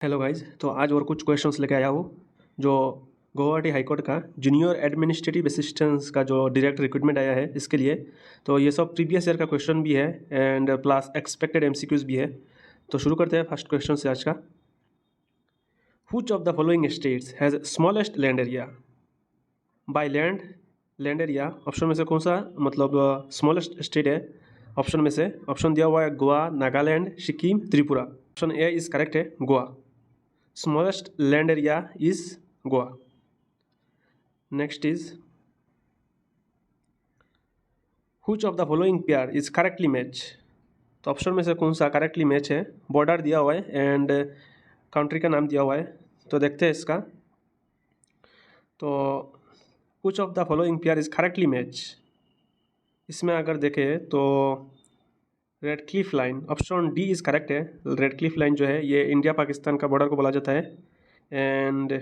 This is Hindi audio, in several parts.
Hello guys. तो आज और कुछ क्वेश्चंस लेके आया हूँ जो गुवाहाटी हाई कोर्ट का जूनियर एडमिनिस्ट्रेटिव असिस्टेंट्स का जो डायरेक्ट रिक्रूटमेंट आया है इसके लिए। तो ये सब प्रीवियस ईयर का क्वेश्चन भी है एंड प्लस एक्सपेक्टेड एमसीक्यूज भी है। तो शुरू करते हैं फर्स्ट क्वेश्चन से आज का। Which of the following states has smallest land area? By land area option में से कौन सा मतलब स्मॉलेस्ट स्टेट है? ऑप्शन में से ऑप्शन दिया हुआ है Goa, Nagaland, Sikkim, Tripura. Option A is correct है, Goa. Smallest land area is Goa. Next is which of the following pair is correctly match? तो ऑप्शन में से कौन सा करेक्टली मैच है? बॉर्डर दिया हुआ है एंड कंट्री का नाम दिया हुआ है। तो देखते हैं इसका। तो which of the following pair is correctly match? इसमें अगर देखें तो red Cliff line option D is correct है। रेड क्लिफ लाइन जो है ये इंडिया पाकिस्तान का बॉर्डर को बोला जाता है एंड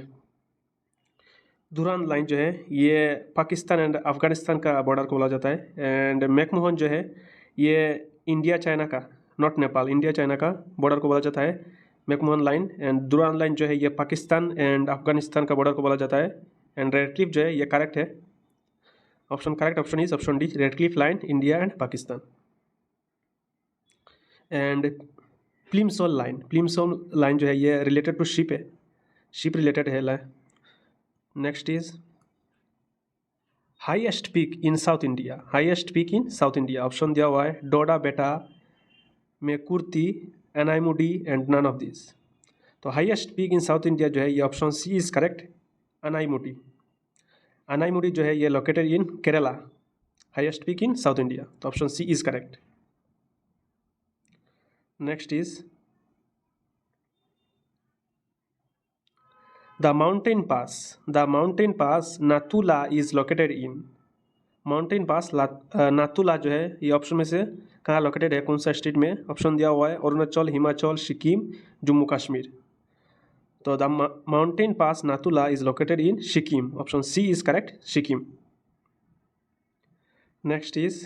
दुरान लाइन जो है ये पाकिस्तान एंड अफगानिस्तान का बॉर्डर को बोला जाता है एंड मैकमोहन जो है ये इंडिया चाइना का, नॉट नेपाल, इंडिया चाइना का बॉर्डर को बोला जाता है मैकमोहन लाइन। एंड दुरान लाइन जो है ये पाकिस्तान एंड अफगानिस्तान का बॉर्डर को बोला जाता है एंड रेड क्लिफ जो है ये करेक्ट है। Option correct option is option D, Radcliffe line India and Pakistan. And Plimsoll line जो है ये रिलेटेड टू शिप है, शिप रिलेटेड है line. Next is highest peak in south India, highest peak in south India option दिया हुआ है Doddabetta, Mukurthi, Anamudi and none of this. तो highest peak in south India जो है ये option C is correct, Anamudi. Anamudi जो है ये located in Kerala, highest peak in south India. तो option C is correct. Next is The mountain pass Natula is located in। Mountain pass Nathula जो है ये ऑप्शन में से कहाँ लोकेटेड है, कौन सा स्टेट में? ऑप्शन दिया हुआ है अरुणाचल, हिमाचल, सिक्किम, जम्मू कश्मीर। तो the mountain pass Nathula is located in Sikkim, option C is correct, Sikkim. Next is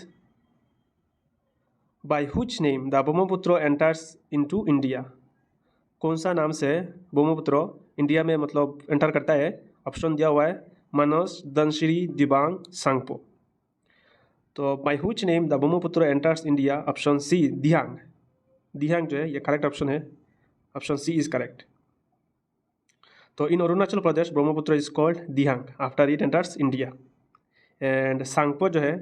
by which name the Brahmaputra enters into India? कौन सा नाम से ब्रह्मपुत्र इंडिया में मतलब एंटर करता है? ऑप्शन दिया हुआ है मानस, धनसिरी, दिबांग, सांगपो। तो by which name the Brahmaputra enters India? Option C Dihang. Dihang जो है ये करेक्ट ऑप्शन है, ऑप्शन सी इज करेक्ट। तो in Arunachal Pradesh Brahmaputra is called Dihang after it enters India. And Tsangpo जो है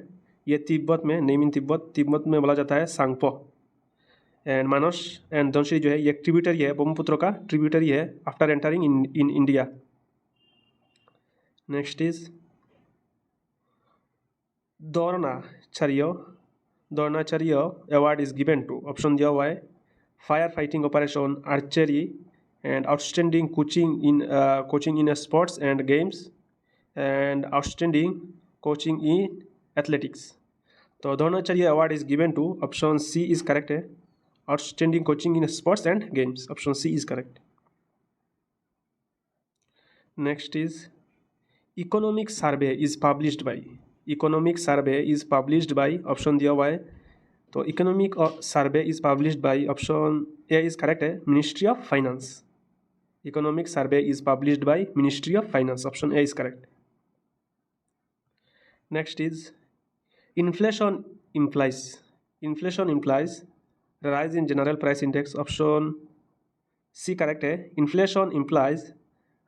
ये तिब्बत में, नेम इन तिब्बत में बोला जाता है सांगपो। एंड मानस एंड धनसिरी जो है ये ट्रिब्यूटरी है, ब्रह्मपुत्र का ट्रिब्यूटरी है after entering in India. Next is Dronacharya award is given to? Option दिया हुआ है fire fighting operation, archery and outstanding coaching in sports and games and outstanding coaching in athletics. तो Dronacharya award is given to, option C is correct है, outstanding coaching in sports and games, option C is correct. Next is economic survey is published by? Economic survey is published by, option दिया हुआ है तो economic survey is published by, option A is correct है, ministry of finance. Economic survey is published by ministry of finance, option A is correct. Next is inflation implies rise in general price index, option C correct है, inflation implies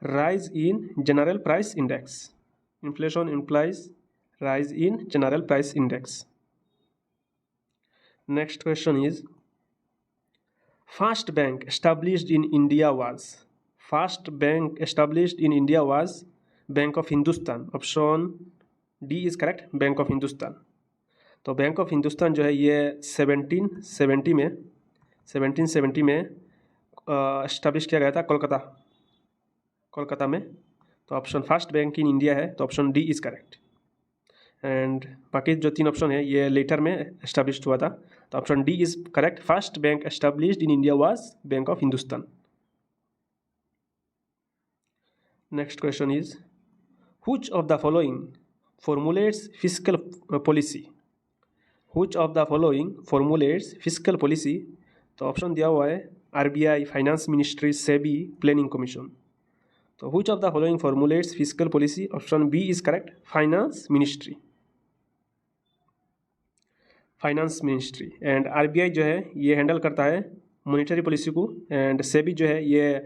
rise in general price index। Inflation implies rise in general price index। Next question is first bank established in India was? First bank established in India was Bank of Hindustan, option D is correct, Bank of Hindustan। तो बैंक ऑफ हिंदुस्तान जो है ये 1770 में एस्टाब्लिश किया गया था कोलकाता में। तो option first bank in India है, तो option D is correct. And बाकी जो तीन ऑप्शन है ये लेटर में एस्टाब्लिश हुआ था, तो option D is correct, first bank established in India was bank of Hindustan. Next question is which of the following formulates fiscal policy? Which of the following formulates fiscal policy? तो ऑप्शन दिया हुआ है RBI, Finance Ministry, SEBI, Planning Commission. तो which of the following formulates fiscal policy? Option B is correct. Finance Ministry. Finance ministry and RBI जो है ये हैंडल करता है मॉनेटरी पॉलिसी को एंड सेबी जो है ये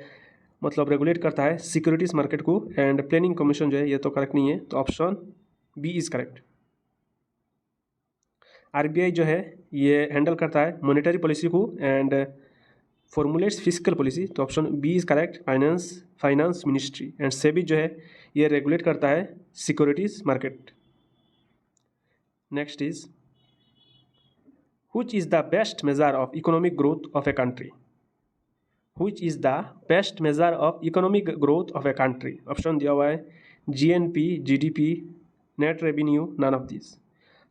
मतलब रेगुलेट करता है सिक्योरिटीज़ मार्केट को एंड प्लानिंग कमीशन जो है ये तो करेक्ट नहीं है, तो option B is correct. RBI जो है ये हैंडल करता है मॉनेटरी पॉलिसी को एंड फॉर्मुलेट्स फिजिकल पॉलिसी, तो option B is correct, finance ministry. And SEBI जो है ये रेगुलेट करता है securities market. Next is which is the best measure of economic growth of a country? Which is the best measure of economic growth of a country? Option दिया हुआ है GNP, GDP, net revenue, none of these.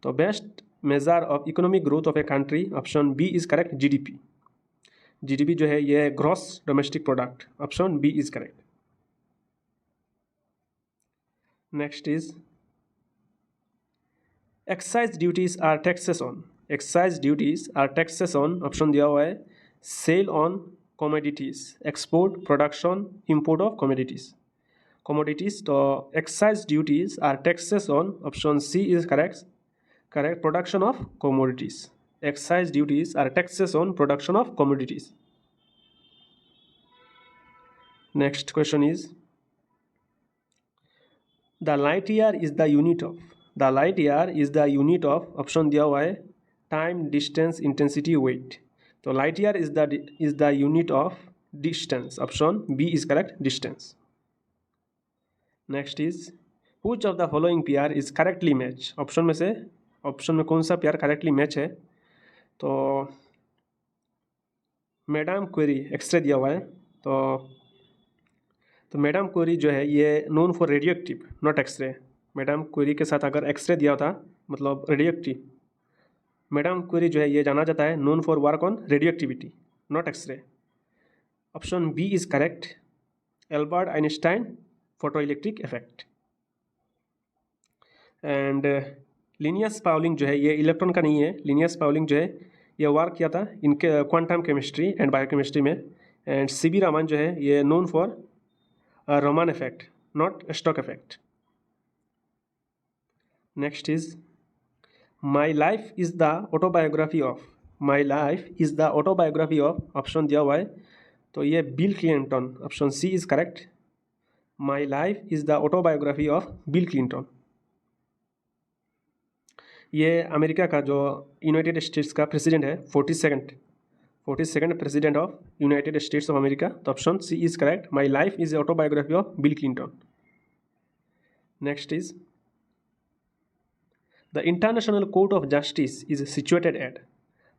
तो best measure of economic growth of a country, option B is correct, GDP। GDP जो है ये gross domestic product, option B is correct. Next is excise duties are taxes on. Excise duties are taxes on, option दिया हुआ है sale on commodities, export, production, import of commodities. तो excise duties are taxes on, option C is correct, production of commodities. Excise duties are taxes on production of commodities. Next question is the light year is the unit of, the light year is the unit of, option दिया हुआ है टाइम, डिस्टेंस, इंटेंसिटी, वेट। तो light year is the unit of distance, option B is correct, distance. Next is which of the following pair is correctly match, option में कौन सा पेयर करेक्टली मैच है? तो मैडम क्वेरी एक्सरे दिया हुआ है, तो मैडम क्वेरी जो है ये known for radio active not X ray. Madam Curie के साथ अगर एक्सरे दिया था मतलब रेडियो एक्टिव, मैडम क्वेरी जो है ये जाना जाता है known for work on radio activity not X ray. Option B is correct, Albert Einstein photo electric effect. And Linus Pauling जो है ये इलेक्ट्रॉन का नहीं है, लिनियस पाउलिंग जो है ये वर्क किया था इनके क्वांटम केमिस्ट्री एंड बायोकेमिस्ट्री में। एंड CB रामन जो है ये known for Raman effect not Stark effect. Next is my life is the autobiography of, my life is the autobiography of, option दिया हुआ है तो ये Bill Clinton, option C is correct, my life is the autobiography of Bill Clinton. ये अमेरिका का जो यूनाइटेड स्टेट्स का प्रेसिडेंट है, 42nd president of United states of America, तो option C is correct, my life is autobiography of Bill Clinton. Next is the international court of justice is situated at,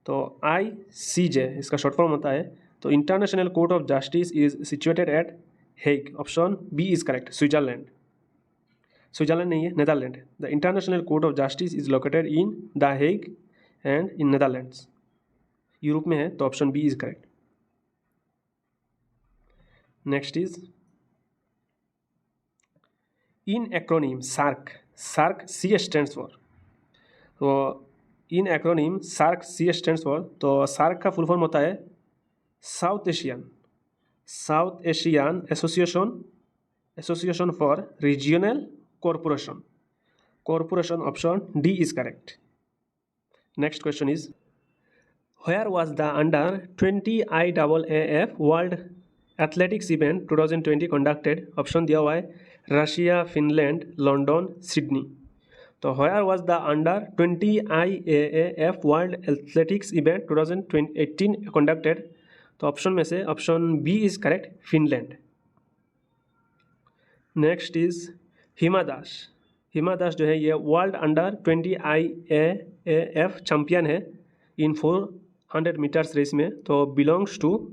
तो ICJ इसका शॉर्ट फॉर्म होता है, तो international court of justice is situated at Hague, option B is correct, Switzerland नहीं है, Netherland. The international court of justice is located in the Hague and in Netherlands, Europe में है, तो option B is correct. Next is in acronym SAARC C stands for, तो in acronym SAARC C stands for, तो सार्क का फुल फॉर्म होता है South Asian Association for regional corporation, option D is correct. Next question is where was the under 20 IAAF world athletics event 2020 conducted, option दिया हुआ है रशिया, फिनलैंड, लंदन, सिडनी। तो where was the under 20 IAAF world athletics event 2018 conducted, तो ऑप्शन में से option B is correct, Finland. Next is Hima Das जो है ये वर्ल्ड अंडर 20 IAAF चैंपियन है इन 400 मीटर्स रेस में, तो बिलोंग्स टू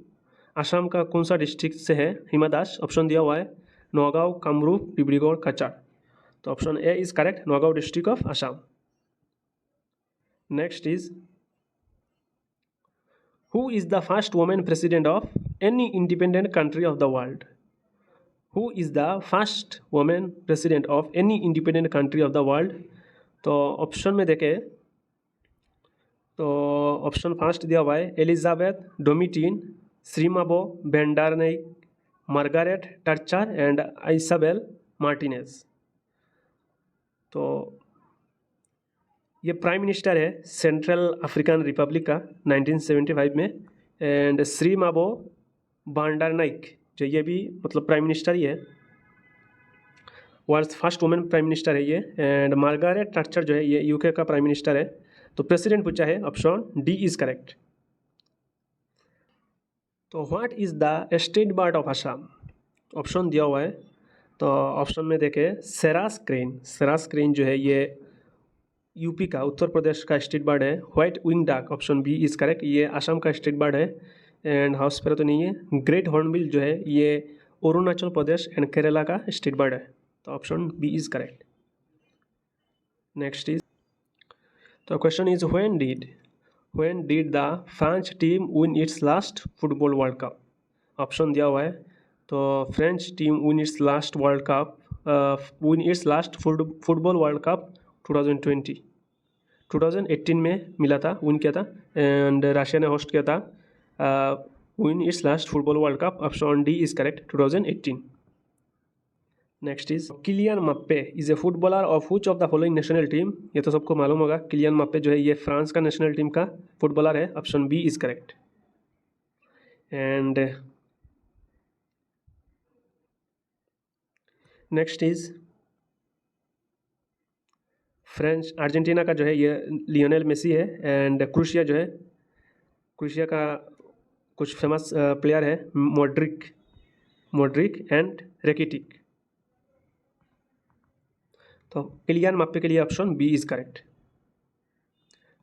असम का कौन सा डिस्ट्रिक्ट से है हिमा दास? ऑप्शन दिया हुआ है नौगांव, कामरूप, डिब्रूगढ़, कचार, तो option A is correct, Nagaon district of Assam. Next is who is the first women president of any independent country of the world? Who is the first women president of any independent country of the world? तो ऑप्शन में देखें तो ऑप्शन फर्स्ट दिया हुआ है Elizabeth, Domitien, Sirimavo Bandaranaike, Margaret Thatcher and Isabel Martinez. तो ये प्राइम मिनिस्टर है सेंट्रल अफ्रीकन रिपब्लिक का 1975 में। एंड श्रीमाबो बेंडारनाइक जो ये भी मतलब प्राइम मिनिस्टर ही है, world first women prime minister है ये। एंड मार्गारेट टर्चर जो है ये यूके का प्राइम मिनिस्टर है। तो प्रेसिडेंट पूछा है, ऑप्शन डी इज करेक्ट। तो what is the state bird of Assam, option दिया हुआ है। तो ऑप्शन में देखें सेरास क्रेन। सेरास क्रेन जो है ये यूपी का, उत्तर प्रदेश का स्टेट बर्ड है। White wing duck, option B is correct, ये असम का स्टेट बर्ड है। एंड हाउस स्पैरो तो नहीं है। ग्रेट हॉर्नबिल जो है ये अरुणाचल प्रदेश एंड केरला का स्टेट बर्ड है। तो option B is correct. Next is, तो question is when did the French team win its last football world cup. Option दिया हुआ है। तो French team win its last football world cup 2020, 2018 में मिला था, विन किया था। एंड रशिया ने होस्ट किया था win its last football world cup. Option D is correct, 2018। Next is Kylian Mbappe is a footballer of which of the following national team. ये तो सबको मालूम होगा, किलियन मप्पे जो है ये फ्रांस का नेशनल टीम का फुटबॉलर है। Option B is correct. And next is French Argentina का जो है ये लियोनेल मेसी है। एंड क्रोशिया जो है, क्रोशिया का कुछ फेमस प्लेयर है मोड्रिक एंड रेकिटिक। तो किलियन मप्पे के लिए option B is correct.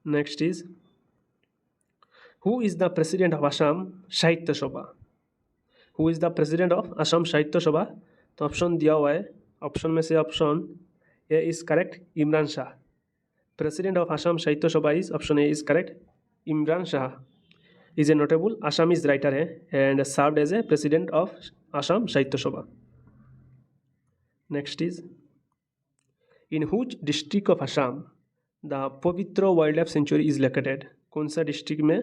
Next is who is the president of Assam Sahitya Sabha. Who is the president of Assam Sahitya Sabha. तो ऑप्शन दिया हुआ है, ऑप्शन में से option A is correct, Imran Shah. President of Assam Sahitya Sabha is option A is correct, Imran Shah is a notable Assamese writer है and served as a president of Assam Sahitya Sabha. Next is in which district of Assam the Pobitora wild life sanctuary is located. कौन सा डिस्ट्रिक्ट में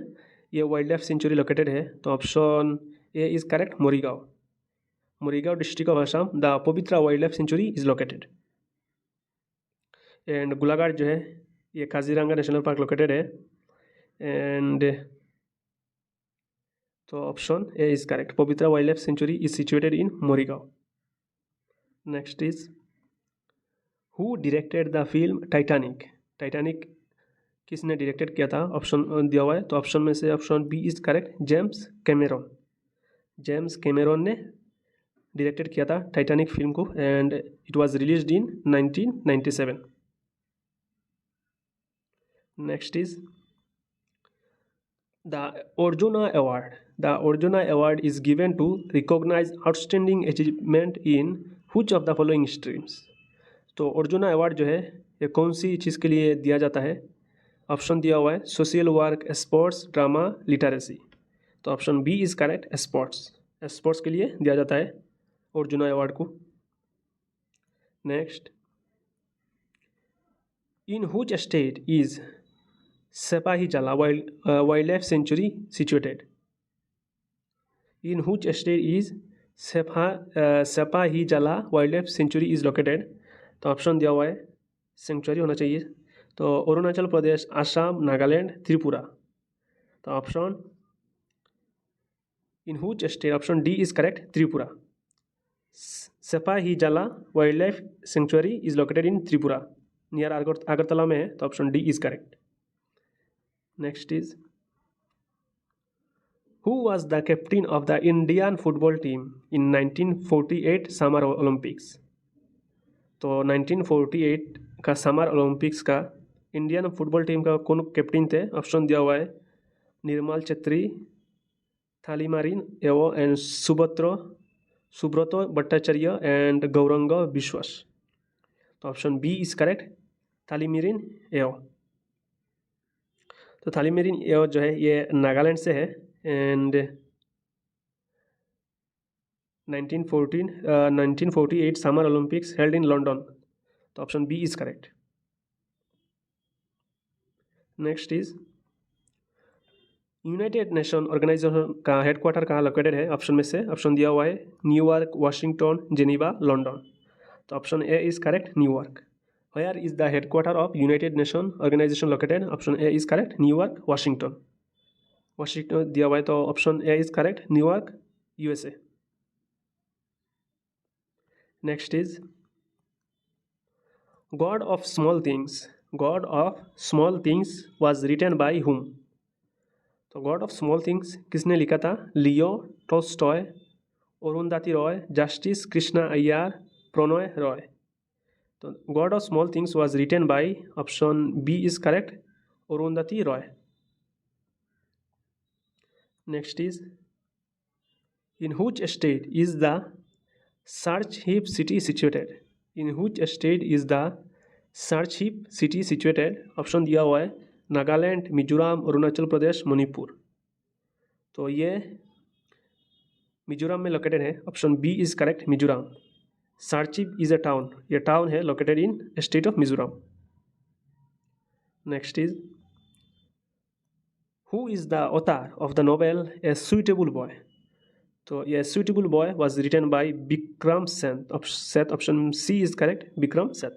ये वाइल्ड लाइफ सेंचुरी लोकेटेड है। तो option A is correct, Morigaon district of Assam the Pobitora wild life sanctuary is located. And Golaghat जो है ये काजीरंगा नेशनल पार्क लोकेटेड है। एंड तो option A is correct, Pobitora wild life sanctuary is situated in Morigaon. Next is who directed the film Titanic. Titanic किसने डायरेक्टेड किया था, ऑप्शन दिया हुआ है। तो ऑप्शन में से option B is correct, James Cameron ने डायरेक्टेड किया था टाइटैनिक फिल्म को। And it was released in 1997। Next is the Arjuna award is given to recognize outstanding achievement in which of the following streams. तो अर्जुना अवार्ड जो है ये कौन सी चीज़ के लिए दिया जाता है। ऑप्शन दिया हुआ है social work, sports, drama, literacy. तो option B is correct, sports के लिए दिया जाता है अर्जुना अवार्ड को। Next, in which state is Sepahijala wild life sanctuary situated. In which state is Sepahijala wild life sanctuary is located. तो ऑप्शन दिया हुआ है, सेंचुरी होना चाहिए। तो अरुणाचल प्रदेश, असम, नागालैंड, त्रिपुरा। तो option in which state, option D is correct, Tripura. Sipahijala wild life sanctuary is located in Tripura, near Agartala में है। तो option D is correct. Next is who was the captain of the Indian football team in 1948 summer Olympics. तो 1948 का समर ओलंपिक्स का इंडियन फुटबॉल टीम का कौन कैप्टन थे। ऑप्शन दिया हुआ है निर्मल छेत्री, थालीमारिन एवो एंड सुब्रतो भट्टाचार्य एंड गौरंग विश्वास। तो ऑप्शन बी इज करेक्ट, थालीमारिन एवो। तो थालीमारिन एवो जो है ये नागालैंड से है। And 1948 summer Olympics held in London. तो option B is correct. Next is United Nation organisation का हेडक्वार्टर कहाँ लोकेटेड है? ऑप्शन में से ऑप्शन दिया हुआ है न्यूयॉर्क, वाशिंगटन, जेनीवा, लंदन। तो option A is correct, New York. Where is the headquarter of United Nation organisation located? Option A is correct, New York, Washington. Washington दिया हुआ है तो option A is correct, New York, USA. Next is God of Small Things. God of Small Things was written by whom? तो गॉड ऑफ स्मॉल थिंग्स किसने लिखा था? Leo Tolstoy, Arundhati Roy, justice Krishna Iyer, Prannoy Roy. तो God of Small Things was written by option B is correct, Arundhati Roy. Next is in which state is the Serchhip city situated? In which state is the Serchhip city situated? Option दिया हुआ है नागालैंड, मिजोरम, अरुणाचल प्रदेश, मणिपुर। तो ये मिजोरम में लोकेटेड है, option B is correct, Mizoram. Serchhip is a town, ये टाउन है located in state of Mizoram. Next is who is the author of the novel A Suitable Boy? तो ये Suitable Boy was written by Vikram Seth. Option C is correct, Vikram Seth.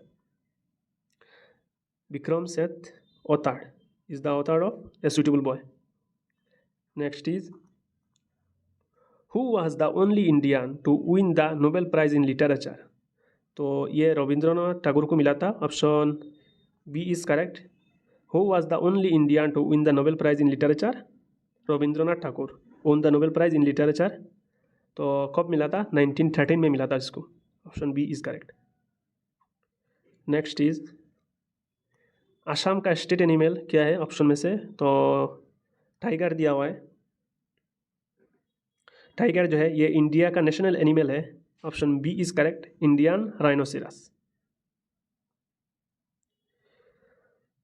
Vikram Seth author is the author of A Suitable Boy. Next is who was the only Indian to win the Nobel Prize in Literature? तो ये रविंद्रनाथ टैगोर को मिला था, option B is correct. Who was the only Indian to win the Nobel prize in literature? Rabindranath Tagore won the Nobel prize in literature. तो कब मिला था? 1913 में मिला था इसको, option B is correct. Next is Assam का स्टेट एनिमल क्या है ऑप्शन में से? तो टाइगर दिया हुआ है। टाइगर जो है ये इंडिया का नेशनल एनिमल है, option B is correct, Indian rhinoceros.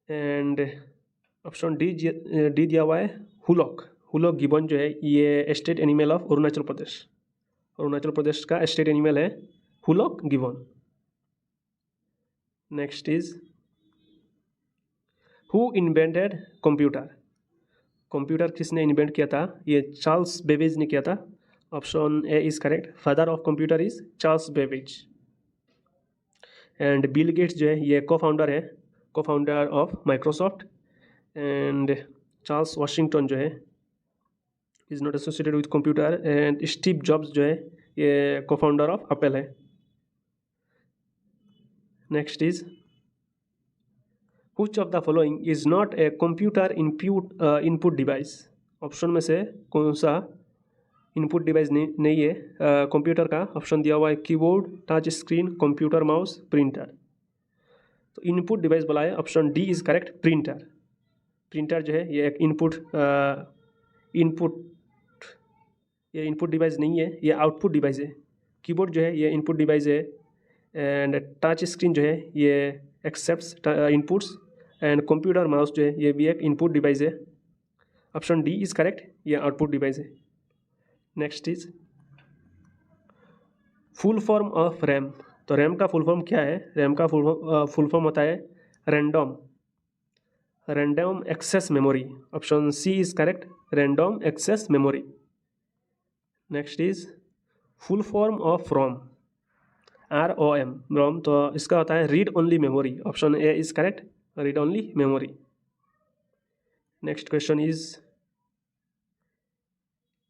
And option D दिया हुआ है हुलॉक। हुलॉक गिबन जो है ये state animal of Arunachal Pradesh. Arunachal Pradesh का स्टेट एनिमल है hoolock gibbon. Next is who invented computer? Computer किसने इन्वेंट किया था? ये चार्ल्स बेबेज ने किया था, option A is correct, father of computer is Charles Babbage. And Bill Gates जो है ये को founder of Microsoft. And Charles Washington जो है is not associated with computer. And Steve jobs जो है ये को फाउंडर ऑफ एप्पल है। Next is Which of the following is not a computer input device? Option में से कौन सा इनपुट डिवाइस नहीं है कंप्यूटर का? ऑप्शन दिया हुआ है keyboard, touch screen, computer mouse, printer. तो इनपुट डिवाइस बोला है, option D is correct, printer. Printer जो है ये एक इनपुट डिवाइस नहीं है, ये आउटपुट डिवाइस है। कीबोर्ड जो है ये इनपुट डिवाइस है। एंड टच स्क्रीन जो है ये accepts inputs. And computer mouse जो है ये भी एक इनपुट डिवाइस है, ऑप्शन डी इज करेक्ट, ये आउटपुट डिवाइस है। Next is full form of RAM. तो रैम का फुल फॉर्म क्या है? रैम का फुल फॉर्म होता है random access memory, option C is correct, random access memory. Next is full form of ROM, ROM, रोम। तो इसका होता है read only memory, option A is correct, read only memory. Next question is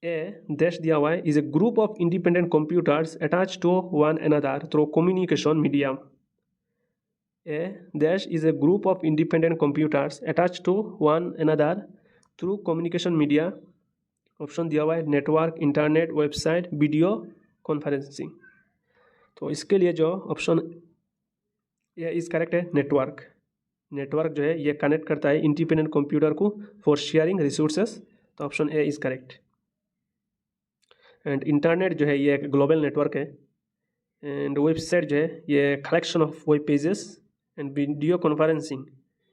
a dash दिया हुआ है is a group of independent computers attach to one another through communication medium. A dash is a group of independent computers attach to one another through communication media. Option दिया हुआ है network, internet, website, video conferencing. तो इसके लिए जो ऑप्शन ये इज करेक्ट है, नेटवर्क। नेटवर्क जो है ये कनेक्ट करता है इंडिपेंडेंट कंप्यूटर को फॉर शेयरिंग रिसोर्सेस, तो option A is correct. And internet जो है ये एक ग्लोबल नेटवर्क है। एंड वेबसाइट जो है ये collection of web pages. And video conferencing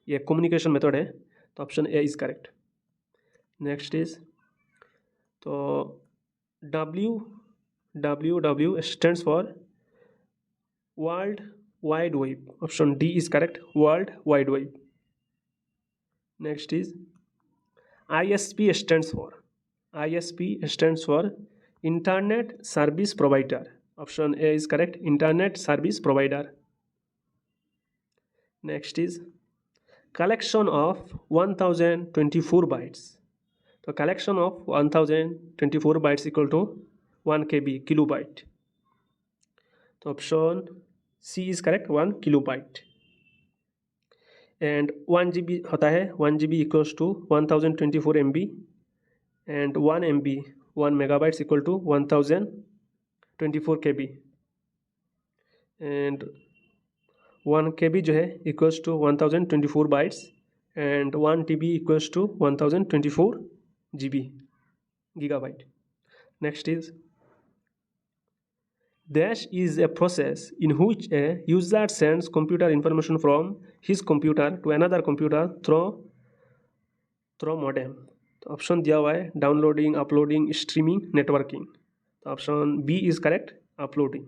ये कम्युनिकेशन मेथड है, तो option A is correct. Next is तो WWW stands for world wide web, option D is correct, world wide web. Next is ISP stands for Internet Service Provider. Option A is correct. Internet Service Provider. Next is collection of 1024 bytes. So collection of 1024 bytes equal to 1 KB kilobyte. So option C is correct, 1 kilobyte. And 1 GB होता है, 1 GB equals to 1024 MB, and 1 MB 1 megabytes equal to 1024 KB, and 1 KB जो है equals to 1024 bytes, and 1 TB equals to 1024 GB gigabyte. Next is dash is a process in which a user sends computer information from his computer to another computer through modem. तो ऑप्शन दिया हुआ है डाउनलोडिंग, अपलोडिंग, स्ट्रीमिंग, नेटवर्किंग. तो option B is correct, uploading.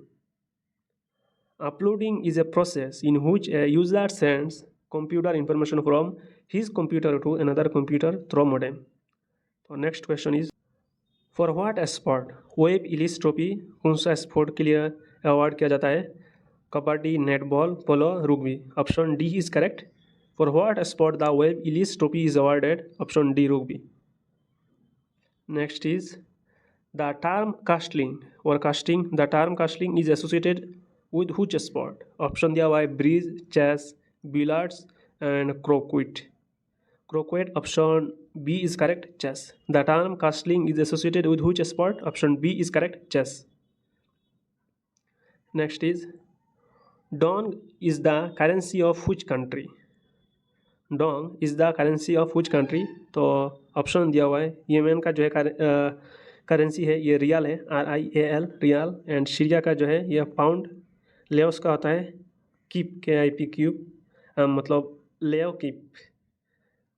Uploading is a process in which a user sends computer information from his computer to another computer through modem. So next question is, for what sport Webb Ellis trophy कौन सा स्पोर्ट के लिए अवार्ड किया जाता है? Kabaddi, netball, polo, rugby. Option D is correct. For what sport the Webb Ellis trophy is awarded? Option D, rugby. Next is the term castling और casting. The term castling is associated with which sport? Option दिया हुआ है bridge, chess, billiards and croquet. Croquet. Option B is correct, chess. The term castling is associated with which sport? Option B is correct, chess. Next is dong is the currency of which country? Dong is the currency of which country? तो ऑप्शन दिया हुआ है यमन का जो है करेंसी है ये रियाल है, RIAL, रियाल. एंड सीरिया का जो है यह पाउंड. लेओस का होता है कीप, KIP, मतलब Lao kip.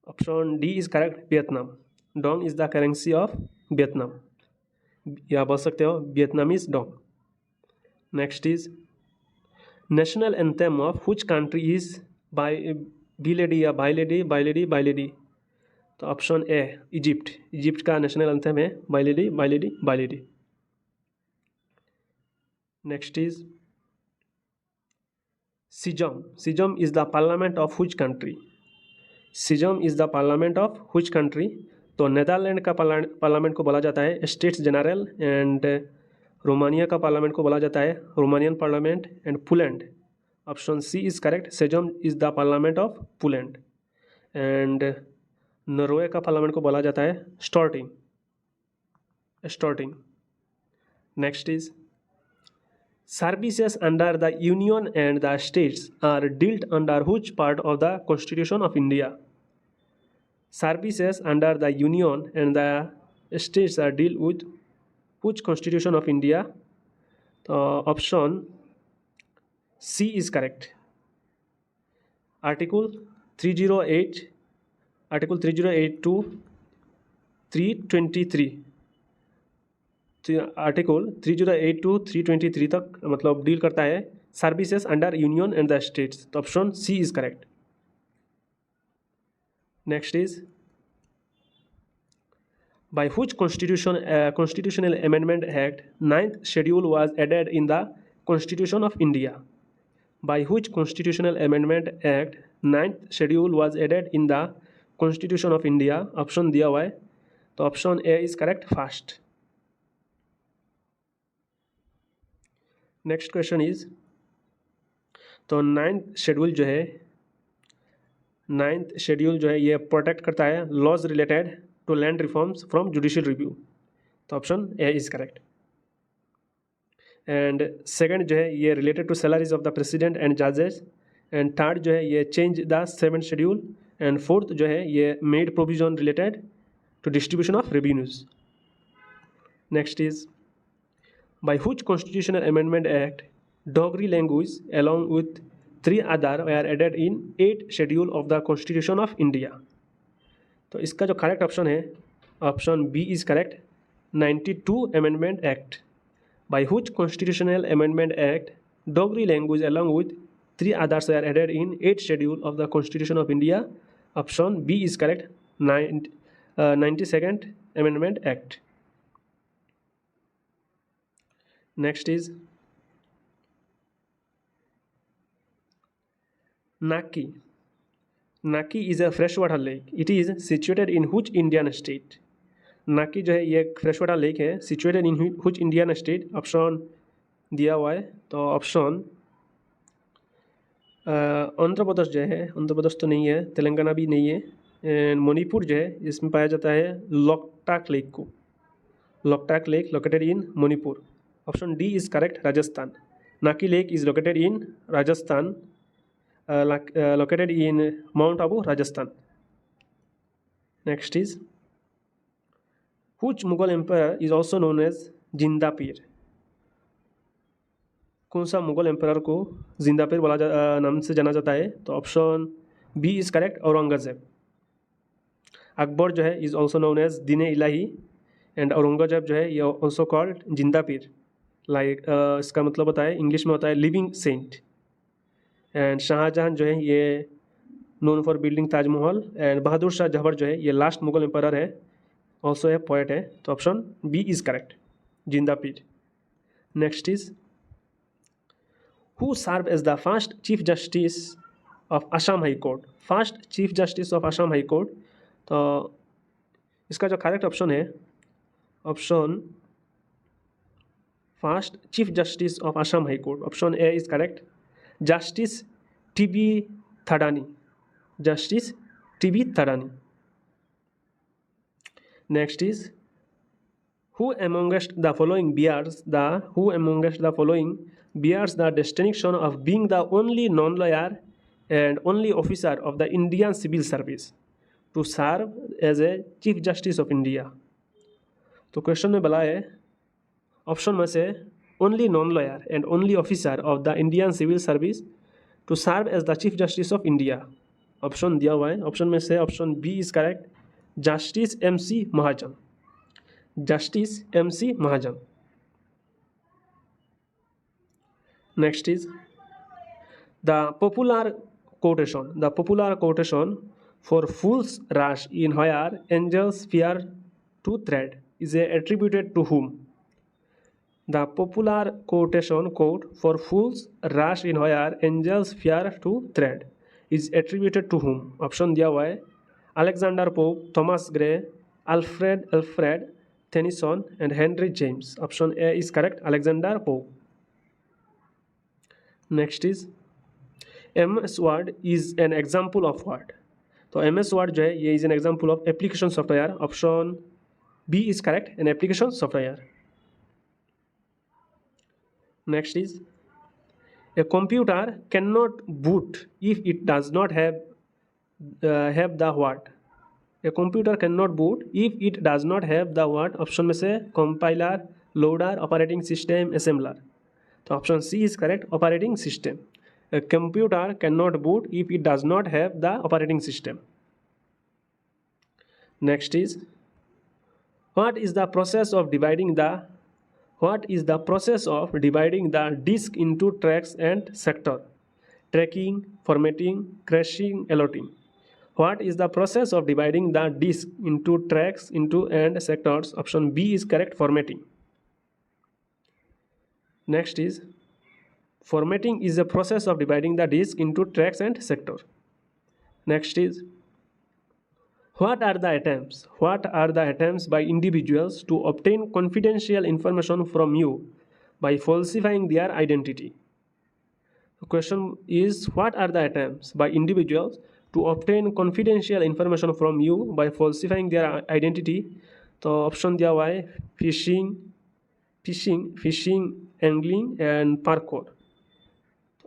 Option D is correct, Vietnam. Dong is the currency of Vietnam, या बोल सकते हो Vietnamese dong. Next is national anthem of which country is Biladi या बाइलेडी. तो ऑप्शन ए, इजिप्ट. इजिप्ट का नेशनल एंथम है Biladi. Next is Sejm is the parliament of which country? Sejm is the parliament of which country? तो नेदरलैंड का पार्लियामेंट को बोला जाता है स्टेट्स जनरल, एंड रोमानिया का पार्लियामेंट को बोला जाता है Romanian parliament, and Poland. Option C is correct, Sejm is the parliament of Poland. And Norway का पार्लियामेंट को बोला जाता है Storting. Next is services under the union and the states are dealt under which part of the Constitution of India? Services under the union and the states are dealt with which Constitution of India? Option C is correct. Article 308, Article 308 to 323. Article 308 to 323 तक मतलब डील करता है services under union and the states. तो option C is correct. Next is by which constitutional amendment act 9th schedule was added in the constitution of India? By which constitutional amendment act 9th schedule was added in the constitution of India? Option दिया हुआ है, तो option A is correct, first. Next question is, तो 9th शेड्यूल जो है ये प्रोटेक्ट करता है laws related to land reforms from judicial review. तो option A is correct. And second जो है ये related to salaries of the president and जजेस. एंड थर्ड जो है ये change the 7th schedule. And fourth जो है ये made provision related to distribution of revenues. Next is by which constitutional amendment act Dogri language along with 3 other were added in 8th schedule of the Constitution of India? तो इसका जो करेक्ट ऑप्शन है option B is correct, 92 Amendment Act. By which constitutional amendment act Dogri language along with 3 others were added in 8th schedule of the Constitution of India? Option B is correct, 92nd Amendment Act. Next is Naki. Naki is a freshwater lake. It is situated in which Indian state? नाकी जो है ये एक फ्रेश वाटर लेक है, situated in which Indian state. Option दिया हुआ है, तो ऑप्शन आंध्र प्रदेश जो है, आंध्र प्रदेश तो नहीं है, तेलंगाना भी नहीं है, एंड मणिपुर जो है इसमें पाया जाता है लोकटाक लेक को. Loktak lake located in Manipur. Option D is correct, Rajasthan. Nakki lake is located in Rajasthan, located in Mount Abu, Rajasthan. Next is Which Mughal emperor is also known as जिंदा पीर? कौन सा मुगल एम्पायर को जिंदा पीर नाम से जाना जाता है? तो option B is correct, Aurangzeb. Akbar जो है is also known as Deen Ilahi, and Aurangzeb जो है ये ऑल्सो कॉल्ड जिंदा पीर. लाइक इसका मतलब होता है, इंग्लिश में होता है लिविंग सेंट. एंड शाहजहां जो है ये known for building Taj Mahal, and Bahadur Shah Zafar जो है ये लास्ट मुगल एम्पायर है, ऑल्सो ए पोएट है. तो option B is correct, Zinda Pir. Next is who serve as the first chief justice of Assam high court? First chief justice of Assam high court. तो इसका जो करेक्ट ऑप्शन है, option first chief justice of Assam high court, option A is correct, justice T B. Thadani. Justice T B. Thadani. Next is who amongst the following bears the distinction of being the only non-lawyer and only officer of the Indian civil service to serve as a chief justice of India? तो क्वेश्चन में बोला है ऑप्शन में से only non lawyer and only officer of the Indian civil service to serve as the chief justice of India. Option दिया हुआ है, ऑप्शन में से option B is correct, justice M.C. Mahajan. Justice M.C. Mahajan. Next is the popular quotation for fool's rush in where angels fear to tread is attributed to whom? The popular quotation quote for fool's rush in where angels fear to tread is attributed to whom? Option दिया हुआ है, Alexander Pope, Thomas Gray, Alfred Tennyson, and Henry James. Option A is correct, Alexander Pope. Next is MS Word is an example of what? तो MS Word जो है ये is an example of application software. Option B is correct, an application software. Next is a computer cannot boot if it does not have the what? A computer cannot boot if it does not have the what? Option में से compiler, loader, operating system, assembler. तो option C is correct, operating system. A computer cannot boot if it does not have the operating system. Next is what is the process of dividing the disk into tracks and sector? Tracking, formatting, caching, allotting. What is the process of dividing the disk into tracks and sectors? Option B is correct, formatting. Next is formatting is the process of dividing the disk into tracks and sector. Next is what are the attempts by individuals to obtain confidential information from you by falsifying their identity? The question is what are the attempts by individuals to obtain confidential information from you by falsifying their identity? तो ऑप्शन दिया हुआ है fishing, angling and parkour.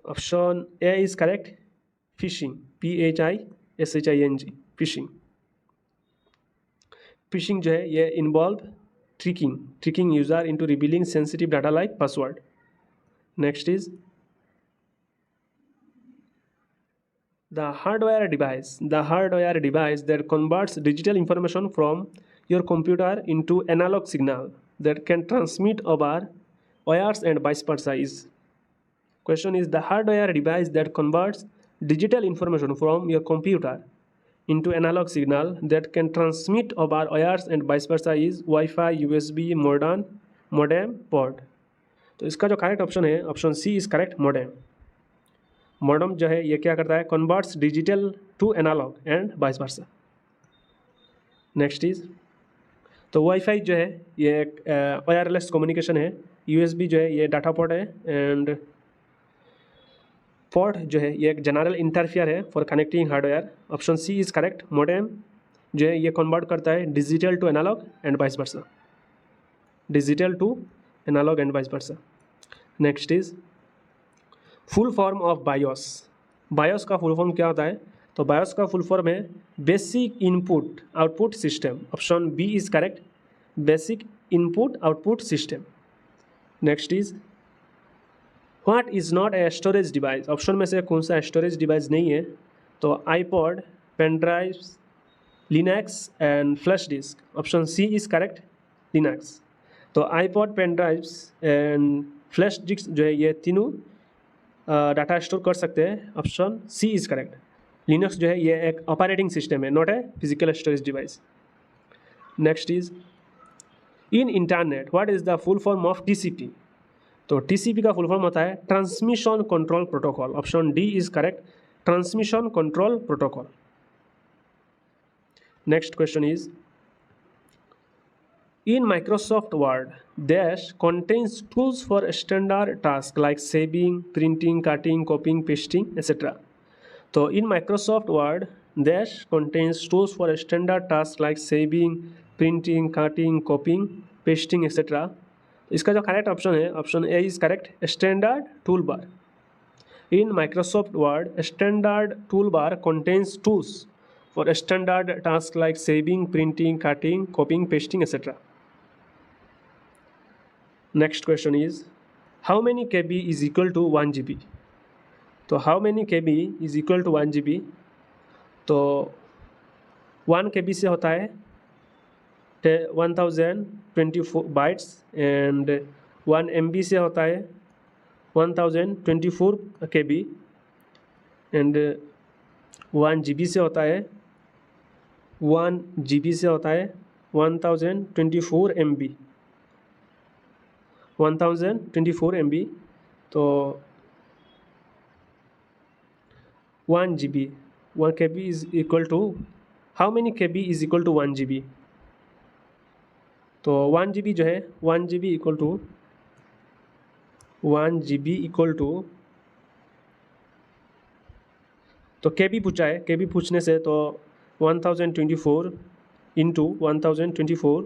Option A is correct, fishing, PHISHING, fishing. Fishing जो है ये involve tricking user into revealing sensitive data like password. Next is the hardware device that converts digital information from your computer into analog signal that can transmit over wires and vice versa is. Question is the hardware device that converts digital information from your computer into analog signal that can transmit over wires and vice versa is Wi-Fi, USB, modem, port. तो इसका जो करेक्ट ऑप्शन है option C is correct, modem. Modem जो है ये क्या करता है, converts digital to analog and vice versa. Next is, तो वाईफाई जो है ये एक वायरलेस कम्युनिकेशन है, यूएसबी जो है ये डाटा पोर्ट है, एंड पोर्ट जो है ये एक जनरल इंटरफियर है for connecting hardware. Option C is correct, modem जो है ये कन्वर्ट करता है digital to analog and vice versa, digital to analog and vice versa. Next is full form of BIOS. BIOS का फुल फॉर्म क्या होता है, तो बायोस का फुल फॉर्म है basic input output system. Option B is correct, basic input output system. Next is what is not a storage device. Option में से कौन सा स्टोरेज डिवाइस नहीं है, तो iPod, pen drive, Linux and flash disk. Option C is correct, Linux. तो iPod, pen drives and flash disk जो है ये तीनों डाटा स्टोर कर सकते हैं. Option C is correct. Linux जो है ये एक ऑपरेटिंग सिस्टम है, not a physical storage device. Next is in internet what is the full form of TCP. तो टीसीपी का फुल फॉर्म होता है transmission control protocol. Option D is correct, transmission control protocol. Next question is in Microsoft Word, dash contains tools for standard tasks like saving, printing, cutting, copying, pasting, etc. तो in Microsoft Word, dash contains tools for standard tasks like saving, printing, cutting, copying, pasting, etc. इसका जो करेक्ट ऑप्शन है option A is correct, standard tool bar. In Microsoft Word, standard toolbar contains tools for standard tasks like saving, printing, cutting, copying, pasting, etc. Next question is how many KB is equal to 1 GB. तो how many KB is equal to 1 GB. तो 1 KB से होता है 1024 बाइट्स एंड 1 MB से होता है 1024 KB एंड 1 GB से होता है 1 GB से होता है 1024 MB, 1024 MB. तो 1 GB 1 KB is equal to how many KB is equal to 1 GB. तो 1 GB जो है 1 GB equal to 1 GB equal to, तो KB पूछा है, KB पूछने से तो 1024 इंटू 1024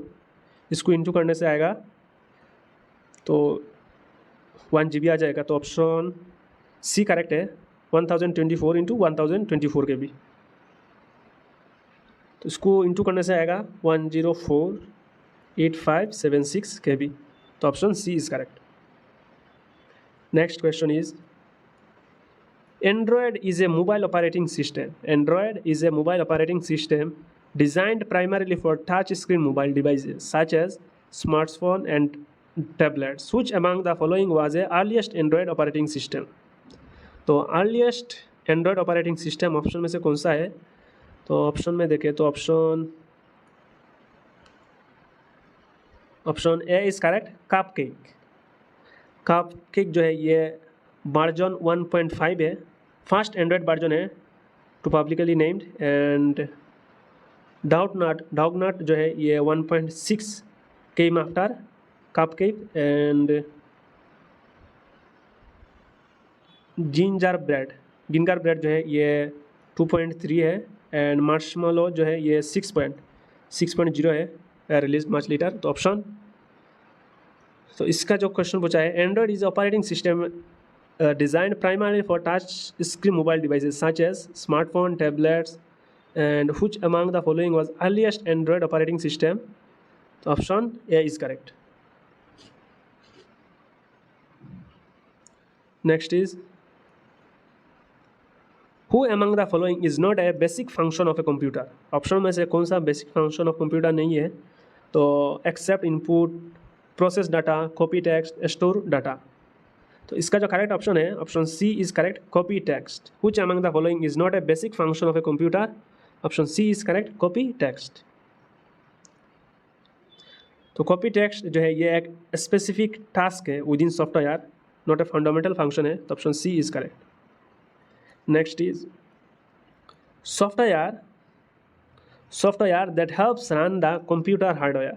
इसको इंटू करने से आएगा तो 1 GB आ जाएगा. तो ऑप्शन सी करेक्ट है, 1024 इंटू 1024 KB. तो इसको इंटू करने से आएगा 1048576 KB. तो option C is correct. Next question is Android is a mobile operating system. Android is a mobile operating system designed primarily for touch screen mobile devices such as smartphone and tablets. Which among the following was the earliest Android operating system? तो earliest Android operating system option में से कौन सा है, तो ऑप्शन में देखें तो option A is correct, cupcake. Cupcake जो है ये वर्जन 1.5 है, फर्स्ट एंड्रॉयड वर्जन है to publicly named. And doughnut जो है ये 1.6 came after cupcake. And ginger bread जो है ये 2.3 है. एंड मार्शमेलो जो है ये 6.0 है, रिलीज मच लेटर. तो ऑप्शन, तो इसका जो क्वेश्चन पूछा है Android is operating system designed primarily for touch screen mobile devices such as smartphone, tablets, and which among the following was earliest Android operating system? So option A is correct. Next is who among the following is not a basic function of a computer? Option में से कौन सा बेसिक फंक्शन ऑफ कंप्यूटर नहीं है, तो accept input, process data, copy text, store data. तो इसका जो करेक्ट ऑप्शन है option C is correct, copy text. Which among the following is not a basic function of a computer? Option C is correct, copy text. तो कॉपी टेक्स्ट जो है ये एक स्पेसिफिक टास्क है within software, not a fundamental function है, तो option C is correct. Next is software that helps run the computer hardware,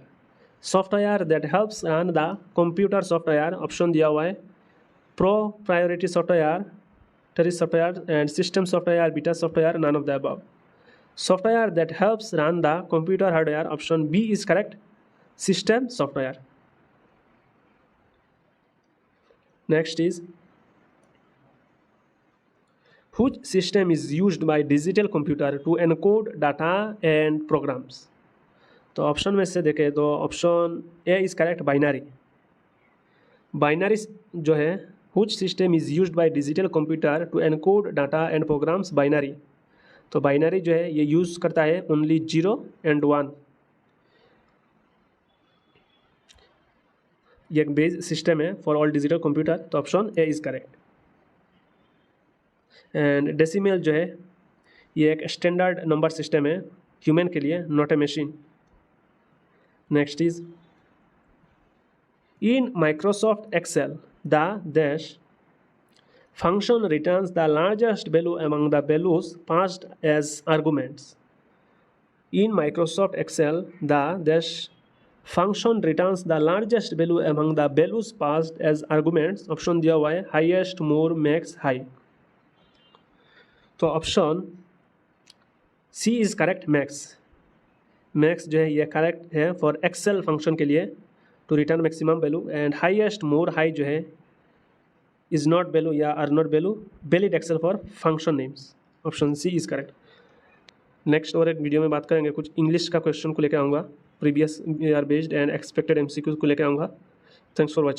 software that helps run the computer software, option दिया हुआ है proprietary software, terris software and system software, beta software, none of the above. Software that helps run the computer hardware, option B is correct, system software. Next is which system is used by digital computer to encode data and programs, तो ऑप्शन में से देखें तो option A is correct, binary जो है which system is used by digital computer to encode data and programs, binary. तो बाइनरी जो है ये यूज़ करता है ओनली 0 and 1, ये एक बेस सिस्टम है फॉर ऑल डिजिटल कंप्यूटर, तो option A is correct. And decimal जो है ये एक स्टैंडर्ड नंबर सिस्टम है ह्यूमन के लिए, not a machine. Next is in Microsoft Excel the dash function returns the largest value among the values passed as arguments, in Microsoft Excel the dash function returns the largest value among the values passed as arguments, option दिया हुआ है हाईएस्ट, मोर, मैक्स, हाई, तो option C is correct, max जो है ये करेक्ट है फॉर एक्सेल फंक्शन के लिए to return maximum value, and highest, more, high जो है इज नॉट वैल्यू या are not value valid Excel for function names, option C is correct. Next और एक वीडियो में बात करेंगे, कुछ इंग्लिश का क्वेश्चन को लेकर आऊँगा, previous year based and expected MCQs को लेकर आऊँगा। Thanks for watching.